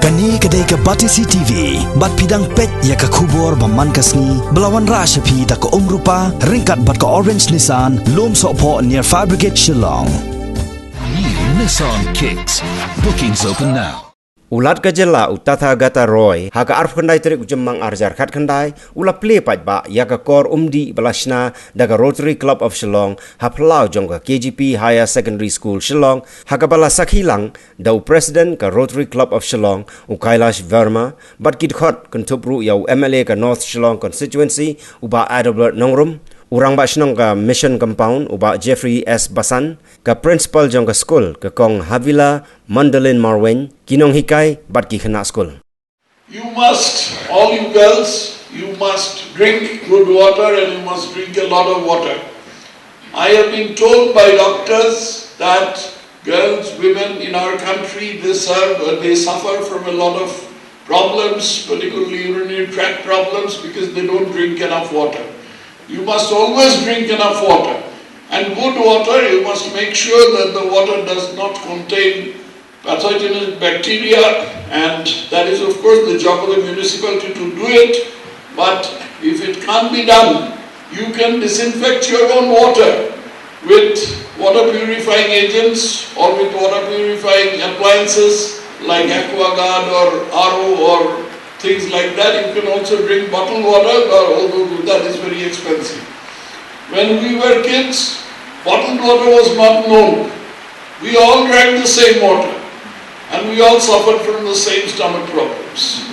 Kani kadai ka Batisi TV, bat pidang pet ya ka kubor baman kasni, belawan rasha pi da ka rupa, ringkat bat ka orange Nissan, lom sopo near Fabricate Shillong. New Nissan Kicks. Bookings open now. Ulat ka Jylla utata gata Roy haka arf khandai terik ujemmang arjar khat khandai ula play paj ba ya ka kor Umdih balashna daga Rotary Club of Shillong ha plau jong ka KGP Higher Secondary School Shillong haka bala sakhilang dau president ka Rotary Club of Shillong u Kailash Verma bat kit khot kuntupru yau MLA ka North Shillong constituency uba Adalbert Nongrum urang ba shnong ka mission compound uba Jeffrey S Basan ka principal jong ka school ka kong Havila Mandolin Marwen kinong hikai bat ki khana school. You must, all you girls, you must drink good water and you must drink a lot of water. I have been told by doctors that girls, women in our country, they suffer from a lot of problems, particularly urinary tract problems, because they don't drink enough water. You must always drink enough water. And good water, you must make sure that the water does not contain pathogenous bacteria, and that is of course the job of the municipality to do it. But if it can't be done, you can disinfect your own water with water purifying agents or with water purifying appliances like AquaGuard or RO or things like that. You can also drink bottled water, although that is very expensive. When we were kids, bottled water was not known. We all drank the same water and we all suffered from the same stomach problems.